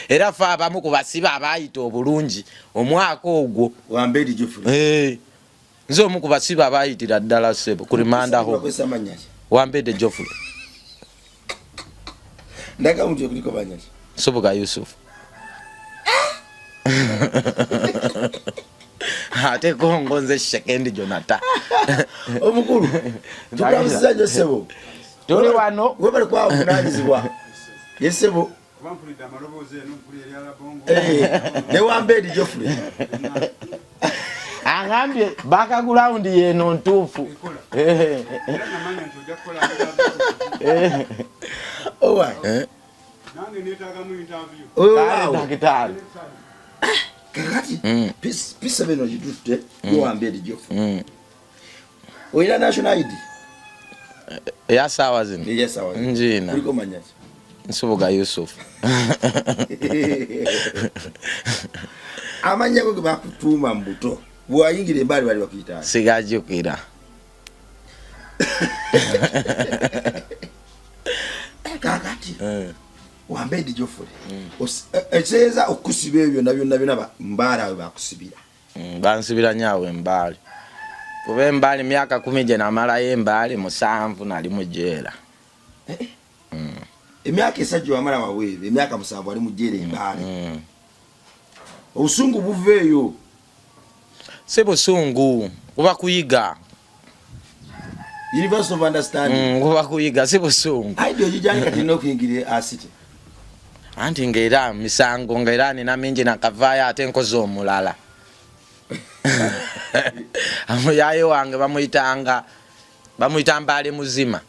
era fa abamu ku basiba abayita obulungi omwaka ogwo wambedi Geoffrey nze omu ku basiba abayitira ddala sebo ku Rimanda Home wambede Geoffrey ndaga muje kuliko banyaji Soboka Yusuf ate kongo nze Shekendi Jonathan omukulu tukamsiza Josebo tuli wano webale kwa kunanyizibwa yesebo bampulida amalobozi n'ompulira eryala bongo ne wambedi Geoffrey angambye baka ground yeno ntuufu era namanya nti ojja kukola owa nange neetaaga mu interview dakitari kakati P7 ogidutte wambedi Geoffrey oyina national ID ya sawa zino yes awa njina kuliko manyaji Nsubuga Yusuf amanya go bakutuma mbuto bwayingira embali bali bakuyita sigajukira kakati wambedi Geoffrey eseza okusiba ebyo nabyo mbala bakusibira bansibira nyawe Mbale kuba Mbale myaka 10 je namala Mbale 7 nali mujera emyaka esajja wamala wawewe emyaka 7 ali mujera Mbale obusungu buveeyo si busungu kuba kuyiga universal of understanding kuba kuyiga si busungu aidio jijani kati nokuyingire asite anti ngera misango ngera nina mingi nakavaya ate nkozo omulala amuyaye wange bamuyita Mbale muzima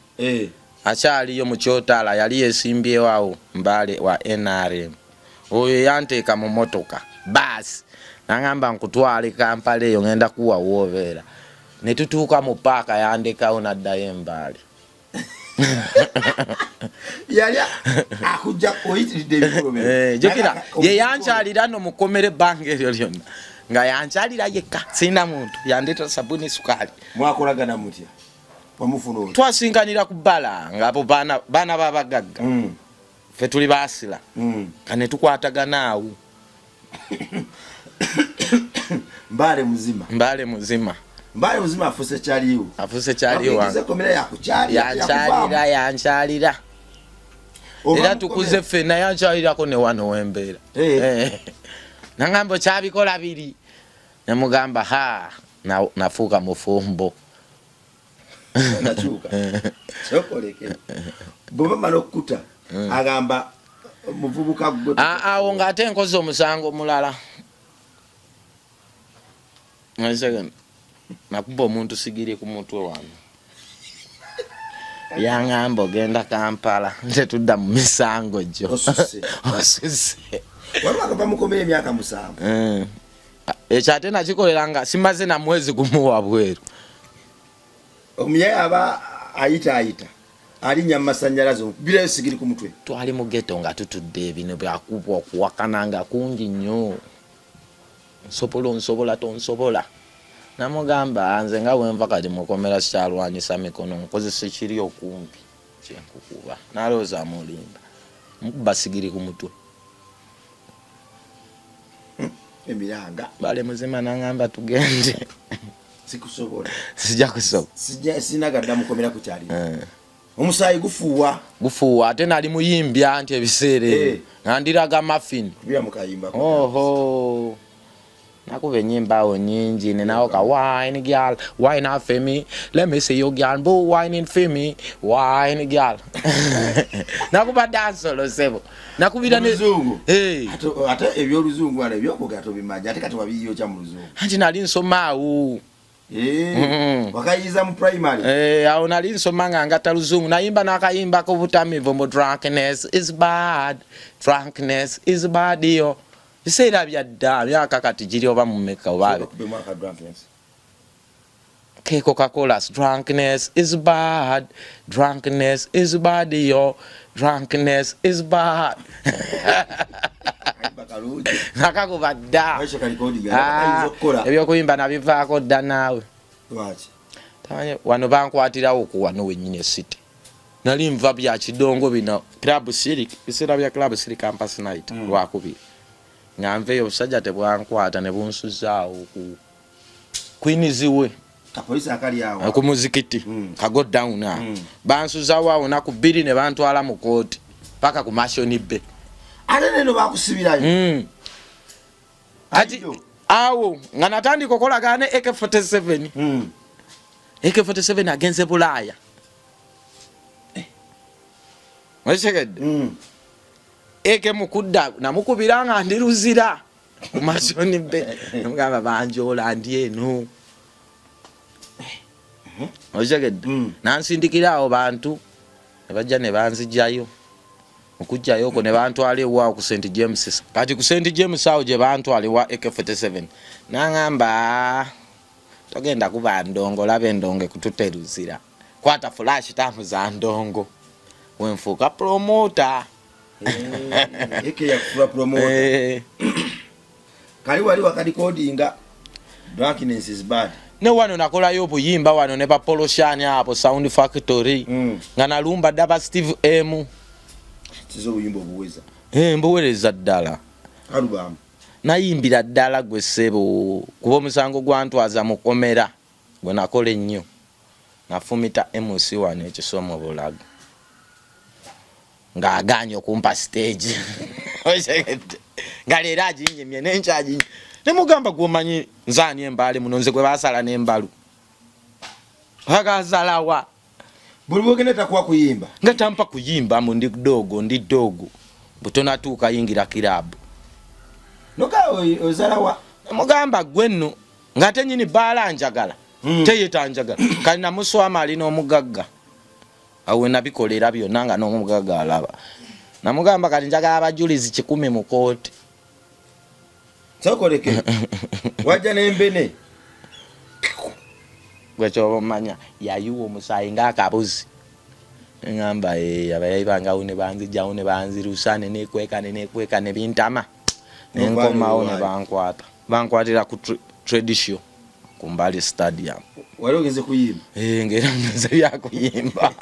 akyaliyo mu Kyotala yali yesimbyewo Mbale wa NRM oyo yanteeka mu motoka basi nangamba nkutwale Kampala eyo ngenda kuwa wobeera ne tutuuka mu paaka yandekawo naddayo Mbale yali akujja oyitiride ebikolo jokira ye yankyalira no mukomere bange eryo lyonna nga yankyalira yekka sina muntu yandeeta sabuni sukali mwakolagana mutya wamufuna twasinkanira ku bbala ngabo baana babagagga fe tuli baasira kane tukwatagana awo Mbale muzima afuse kyaliwo wange komera yankyalira era tukuze ffenna yankyalirako ne wano wembeera nangamba kyabikola biri nemugamba nafuuka mufumbo nakyuka sokoleke bwebamala okukuta agamba muvubuka gwe awo ng'ate nkoze omusango mulala nakuba omuntu sigiri ku mutwe wano yaŋŋamba ogenda Kampala nze tudda mu misango gyo osusse waliwo akava mukomera emyaka 7 ekyo ate nakikolera nga simaze na mwezi gumuwa bweru omuyaye aba ayita alinya masanyalaze birayo sigiri ku mutwe twali mu ghetto nga tutudde ebino byakubwa okuwakana nga kungi nnyo nsobola tonsobola namugamba nze nga bwenva kati mukomera sikyalwanyisa mikono nkozesa ekiri okumpi kyenkukuba nalowooza mulimba mukuba sigiri ku mutwe emiranga bale muzima nangamba tugende sikusobola sijja kusobola sinagadda mukomera ku kyali omusaayi gufuuwa ate nali muyimbya nti ebiseera ebyo nandiraga muffin bya mukayimba oho nakuba ennyimba awo nyingi nenawo ka wine girl wine up for me let me see you girl boo wine for me wine girl nakuba dansolo sebo nakubira ne luzungu ate ebyoluzungu wala ebyokugato bimanya ate kati wabiyo kya mu luzungu anti nali nsomaawo wakayiza mu primary awo nali nsoma nga ngata luzungu nayimba nakayimba ko butamivu mu drunkenness is bad yo biseera byadda myaka kati giri oba mu meka obabe ke Coca-Cola drunkenness is bad yo drunkenness is bad nakakuba dda ebyokuyimba nabivaako dda naawe wano bankwatirawo ku wano wennyini esite nali nva bya kidongo bino club city biseera bya club city campus night lwakubiri nga nveeyo obusajja tebwankwata ne bunsuzaawo ku kwiniziwe kapolisi akali awo ku muzikiti kago down bansuzaawo awo naku 2 ne bantwala mu kooti paka ku mashoni be ate neno bakusibirayo ati awo nga natandika okolagana ne AK47 AK47 agenze Bulaaya weshegedde eke mukudda namukubira nga ndiruzira ku mashoni be namugamba banjola ndi eno weshegedde nansindikira awo bantu ne bajja ne banzijayo okujjayo ko ne bantwala ewa ku St James kati ku St James awo gye bantwala wa AK47 nangamba togenda kuba ndongo labe ndonge kututeruzira kwata flash tamu za ndongo wenfuka promoter eke ya kufura promoter kali wali wakati codinga drunkenness is bad ne wano nakolayo obuyimba wano ne ba Poloshani hapo Sound Factory nga nalumba daba Steve M tizo buyimba obuweza mbuwereza ddala alubamu nayimbira ddala gwe ssebo kuba omusango gwantwaza mukomera gwe nakola ennyo nafumita MC wano ekisomo Bulaga ng'aganye okumpa stage nga leero aginyemye nenkyaginyemye nemugamba gwomanyi nzaani embaale muno nze gwe baasala n'embalu agazalawa buli bwogenda takuwa kuyimba nga tampa kuyimba mu ndi dogo butonatuuka yingira kirabu noka ozalawa mugamba gwe nno ng'ate nyini baala njagala teyetanjagala kali namuswama alina omugagga awe nabikolera byonna nga n'omugagga alaba namugamba kati njagala abajulizi 10 mu kooti sokoleke wajja n'embene gwekyoba omanya yayiwa omusaayi ng'akabuzi ngamba abayayi bangawo ne banzijawo ne banzirusa ne nekweka ne bintama nenkomawo ne bankwatira ku tradition ku Mbale stadium wali ogeze kuyimba ngera nze byakuyimba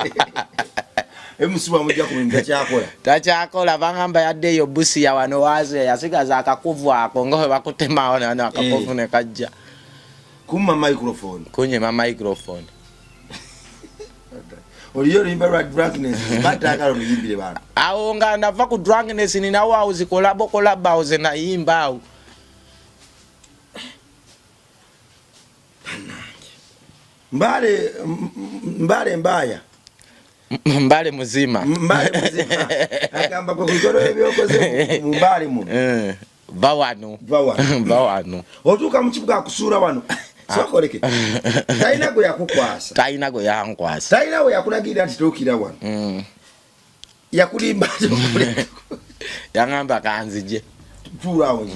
emusiba mujja kuyimba kyakola takyakola bangamba yaddeyo busi ya wano waze yasigaza akakuvu ako nga bakutemawo akakuvu ne kajja kumma microphone kunyema microphone oliyo limba lwa drunkenness bataka luyimbire bana awo nga nava ku drunkenness nina wawo zikolabo ze nayimba awo Mbale mbaya mbale muzima agamba ko bikoro ebyokoze mu mbale mu bawano otuuka mu kibuga akusura wano sokoleke taina go yankwasa taina we yakulagira nti tokira wano yakulimba yangamba kanzije tulawo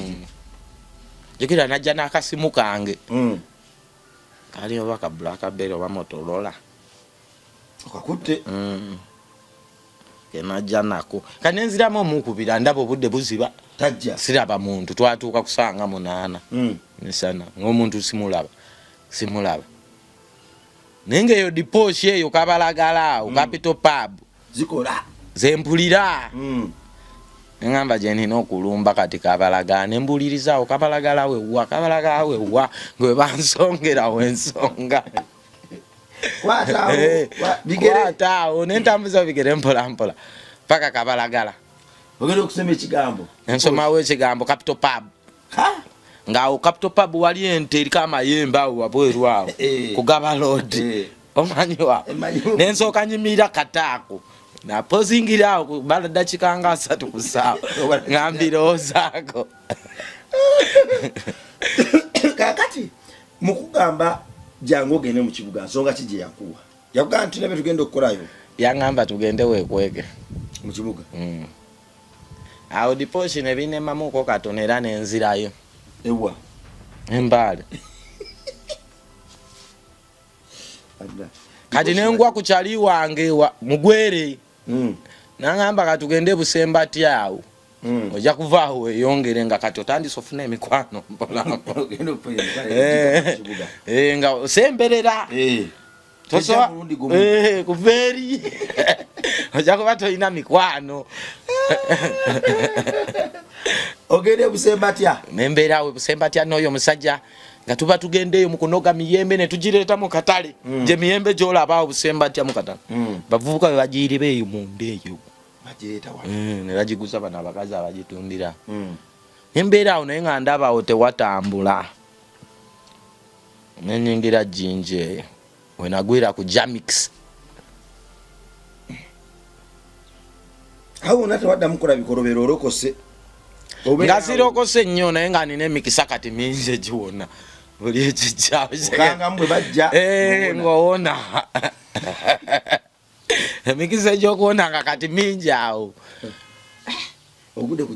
jikira najja n'akasimu kange kali oba ka Blackberry oba Motorola okakutte kenajja nako kanenziramu omukubira ndaba obudde buziba tajja siraba muntu twatuuka kusanga 8 misana ng'omuntu simulaba nenge eyo diposhi eyo kabalagala Capital Pub zikola zempulira ngamba je nina okulumba kati kabalagala nembulirizawo kabalagala wewa ngwe bansongerawo ensonga kwataawo nentambuza bigere mpola paka kabalagala ogenda okusema ekigambo ensomawo ekigambo Capital Pub ngaawo Capital Pub wali ente eriko amayembe awo wabweru awo kugaba load omanyiwa nensooka nyimirira kataako napozingirawo kubala dakika nga 3 ku ssaawa ngambiroozaako kakati mukugamba jangu ogende mu kibuga nsonga ki gye yakuwa yakugamba nti nabe tugenda okukolayo yaŋŋamba tugende weekweke mu kibuga awo diposhi ne binemamuko katono era nenzirayo ewa embaale kati nengwa ku kyali wange mugwere naŋŋamba katugende Busembati awo ojja kuvaawo weyongere nga kati otandise ofuna emikwano nga osemberera kuveeri ojja kuba tolina mikwano ogende Busembatya nembeerawo Busembatya n'oyo omusajja nga tuba tugendeeyo mu kunoga miyembe ne tugireeta mu katale gye miyembe gy'olabaawo Busembatya mu katale bavubuka be bagiyiriba eyo munda eyo ne bagiguza bano abakazi abagitundira nembeeraawo naye nga ndabaawo tewatambula nenyingira jinja eyo wenagwira ku Jamix awo nate wadda mukola bikolobero olokose nga sirokose nnyo naye nga nina emikisa kati mingi egiwona buli ekijjaokanga mbwe bajja ng'owona emikisa egyokuwona nga kati mingi awo ogudde ku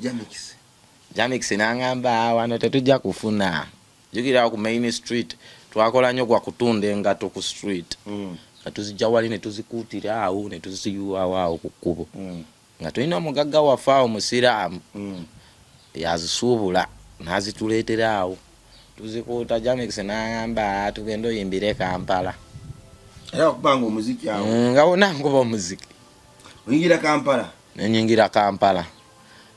Jamix n'aŋŋamba wano tetujja kufuna jukirawo ku Main Street twakola nnyo gwa kutunda engato ku street nga tuzijja wali ne tuzikuutira awo ne tuziyiwawo awo ku kkubo nga tulina omugagga waffe awo musiraamu yazisuubula n'azituleetera awo tuzikuuta Jamix n'aŋŋamba tugende oyimbire Kampala era okubanga omuziki awo nga wona nguba omuziki oyingira Kampala nenyingira Kampala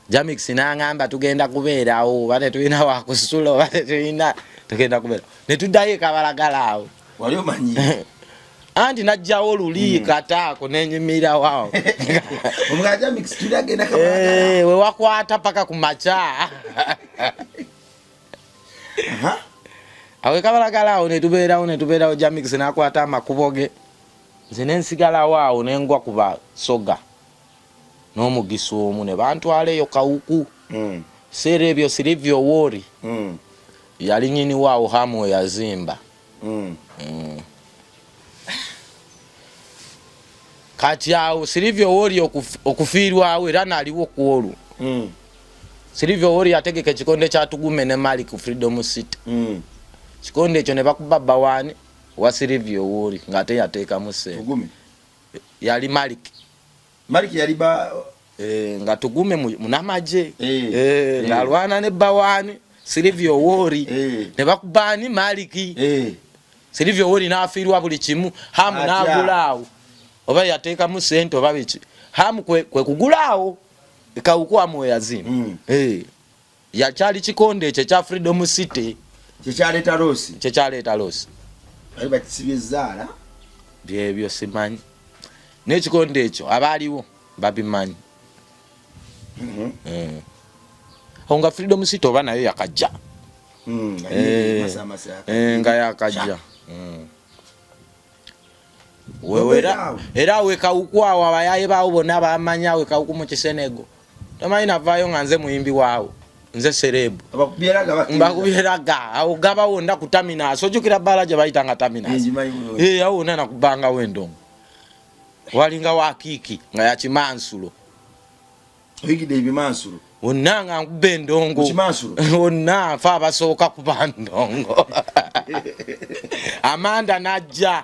Jamix n'aŋŋamba tugenda kubeerawo oba tetulina wakusula oba tetulina tugenda kubeera ne tuddayo Kabalagala awo wali omanyi anti najjawo luli kataako nenyimira wao omugaja Jamix tulagenda Kabalagala we wakwata paka ku macha awe Kabalagala awo ne tubeerawo Jamix n'akwata amakubo ge nze nensigala waawo nengwa kuba soga n'omugisa omu ne bantwala eyo Kawuku seera ebyo Silivio Wori yali nyini waawo Hamu yazimba kati awo Silivio Wori okufiirwawo era naliwo kwolu Silivio Wori yategeka ekikonde kyatugume ne Malik ku Freedom City kikonde ekyo ne bakuba Bawani wa Silivio Wori ng'ate yateekamu ssente yali Malik yali ba nga tugume munamaje ng'alwana ne Bawani Silivio Wori ne bakubani Maliki Silivio Wori n'afiirwa buli kimu Hamu n'agulaawo oba yateekamu ssente oba biki Hamu kwe kugulaawo Kawuku Hamu yazimba yakyali kikonde ekyo kya Freedom City kyekyaleeta Losi bali bakisibye zaala byebyo simanyi n'ekikonde ekyo abaaliwo babimanyi nga Freedom City oba nayo yakajja nga yakajja era wekawukwawo abayaye bawo bonna bamanya wekawuku mu Kisenego tamanyi navaayo nga nze muyimbi waawo nze serebu mbakubiraga awo gabawonda ku Terminus ojjukira bbala gye bayitanga Terminus awo wonna nakubangawo endongo walinga wakiiki nga yakimansulo oyigidde ebimansulo wonna nga nkuba endongo wonna nfe abasooka kuba ndongo Amanda najja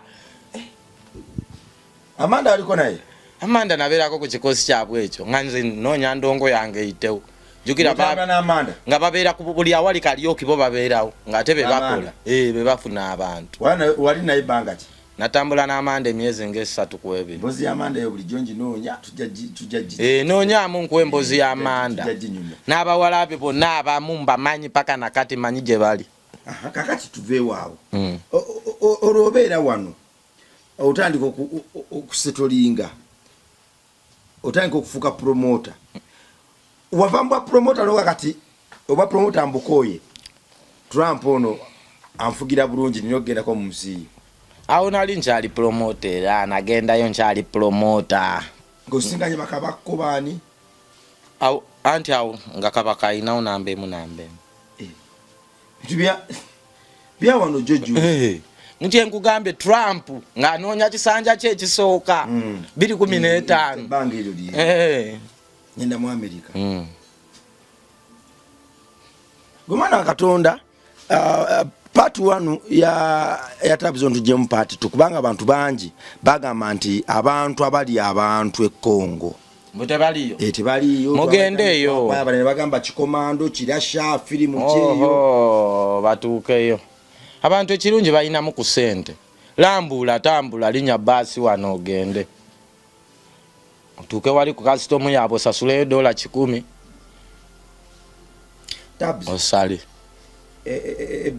Amanda aliko naye Amanda nabeerako ku kikosi kyabwe ekyo nga nze noonya ndongo yange eyitewo jukira nga babeera ku buli awali Kalyoki bo babeerawo ng'ate be bakola be bafuna abantu wali naye bbanga ki natambula n'Amanda emyezi ng'esatu ku ebiri mbozi y'Amanda yo bulijjo nginoonya tujja noonyaamu nkuwa emboozi y'Amanda n'abawala be bonna abamu mbamanyi paka nakati manyi gye bali kakati tuve waawo olwobeera wano otandika okusetolinga otandika okufuuka promota wava mbwa promota loga kati oba promota mbukoye Trump ono anfugira bulungi nina okugendako mu nsi awo nali nkyali promota era nagendayo nkyali promota ng'osinganye bakabakko baani anti awo nga kabaka ayinawo nambeemu bitu bya wano jojo nti enkugambe Trump ng'anoonya kisanja kye ekisooka 2015 ebbanga eryo ngenda mu America gomana wa Katonda part 1 ya Tabzone tujjemu part 2 kubanga abantu bangi bagamba nti abantu abali abantu e Congo tebaliyo mugendeeyo abane bagamba kikomando kirasha firimu kyeyo batuukeyo abantu ekirungi balinamu ku ssente lambula tambula linya baasi wano ogende otuuke wali ku kasitomu yaabwe osasuleyo $10 osale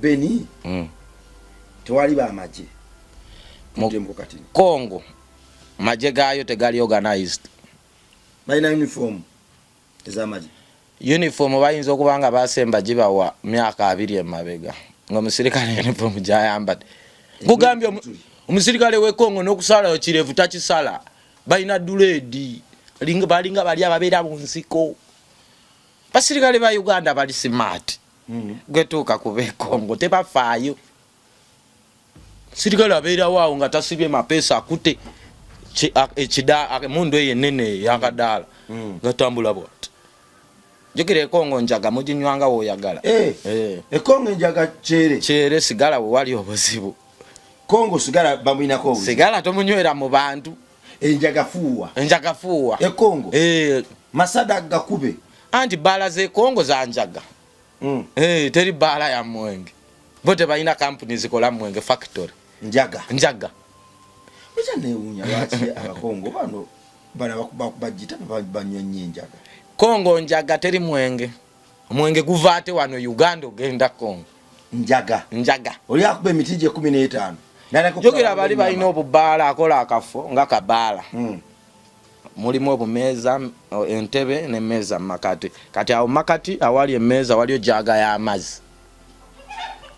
Beni tewali bamaje Congo maje gaayo tegali organized balina uniform bayinza okuba nga basemba gibawa myaka 2 emabega ng'omusirikale uniform gyayambadde nkugambye omusirikale w'e Congo n'okusalayo kirevu takisala balina duleedi balinga bali ababeera mu nsiko basirikale ba Uganda bali smart gwetuuka ku b'e Congo tebafaayo sirikale abeerawo awo nga tasibye mapeesa akute emundu eyo ennene yakadaala gatambula bwati jukira e Congo njaga muginywanga w'oyagala e Congo njaga kyere sigala we wali obuzibu Congo sigala bamwinako obuzibu sigala tomunywera mu bantu enjaga fuuwa e Congo masada gakube anti bbaala z'e Congo za njaga teri bbaala ya mwenge bo tebalina kampuni zikola mwenge factory njaga Echa neewuunya lwaki abakongo bano bajita banywa nnyo enjaga Congo njaga teri mwenge omwenge guva ate wano Uganda ogenda Congo njaga oli akuba emiti gye 15 jogera bali balina obubbaala akola akafo nga kabaala mulimu obumeeza entebe n'emmeeza makati kati awo makati awali emmeeza waliyo jaga y'amazzi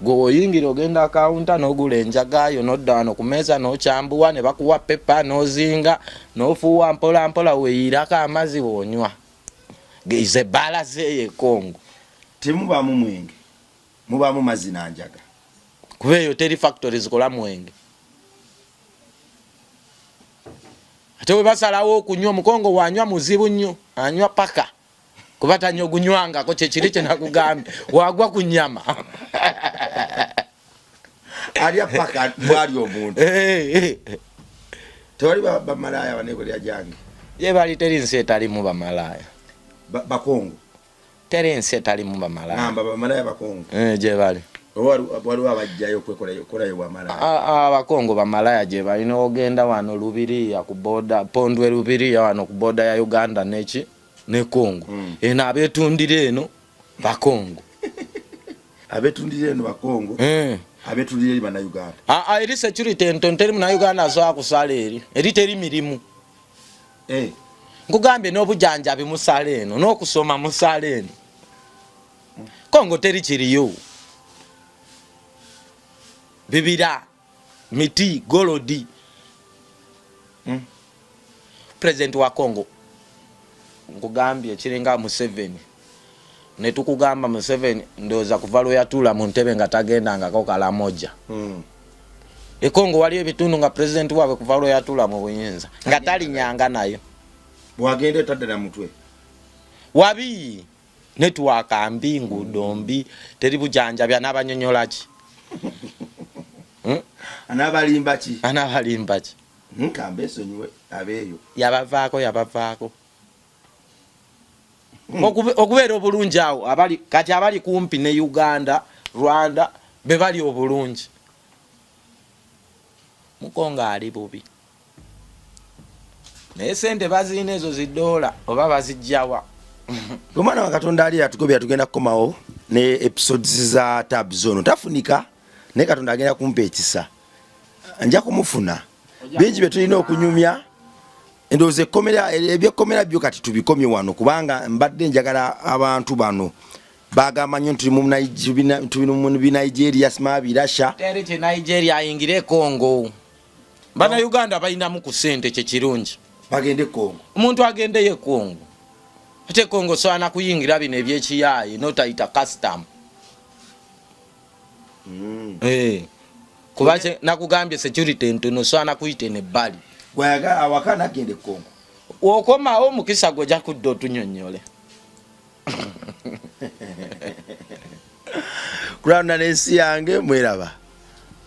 gwe oyingira ogenda akawunta n'ogula enjaga yo n'odda wano ku mmeeza n'okyambuwa ne bakuwa pepa n'ozinga n'ofuuwa mpola mpola weeyirako amazzi bw'onywa ze bbaala z'eyo e Congo temubaamu mwenge mubaamu mazzi n'anjaga kuba eyo teri factory zikola mwenge ate we basalawo okunywa omukongo wanywa muzibu nnyo anywa paka kuba tanya ogunywangako kyekiri kye nakugambye wagwa ku nnyama alya paka bwali omuntu tewali bamalaya banekolera jange ye bali teri nsi etalimu bamalaya bakongo teri nsi etalimu bamalaya bamalaya bakongo gye bali waliwo abajjayo okwekolayo bwamalaya abakongo bamalaya gye balina ogenda wano Lubiriya ku boda Pondwe Lubiriya wano ku boda ya Uganda ne Congo eno abetundira eno bakongo abetundira eno bakongo abetundira eri bana Uganda eri security enton teri muna Uganda asobola kusala eri teri mirimu nkugambye n'obujjanjabi musala eno n'okusoma musala eno Congo teri kiriyo bibira miti golodi President wa Congo nkugambye kiringa Museveni ne tukugamba Museveni ndoza kuvalo yatula mu ntebe nga tagenda nga kokala moja. E Congo wali ebitundu nga president wawe kuvalo yatula mu buyinza nga tali nyanga nayo. Bwagende taddala mutwe. Wabi network ambi ngudombi teri bujanja bya nabanyonyolachi. Anabalimba ki? Anabalimba ki? Nkambe sonyiwe abeyo. Yabavaako. Okubeera obulungi awo abali kati abali kumpi ne Uganda, Rwanda be bali obulungi. Mukonga ali bubi. Naye sente bazina ezo zidola oba bazijjawa. Omwana wa Katonda ali atugobya tugenda kukomawo ne episodes za Tab Zone. Tafunika ne Katonda agenda kumpa ekisa. Nja kumufuna. Bingi betulina okunyumya. Endoze komera ebyekomera byo kati tubikomye wano kubanga mbadde njagala abantu bano bagamba nnyo tuli mu Nigeria smabi Russia tere che Nigeria ayingire Congo bana Uganda balina mu kusente kye kirungi bagende Congo omuntu agende ye Congo ate Congo so ana kuyingira bino ebyekiyayi notayita custom kubache nakugambye security ntono so ana kuyite ne bali gwayaga awakana agende Congo okoma o mukisa goja kuddo tunyonyole kurana nensi yange mweraba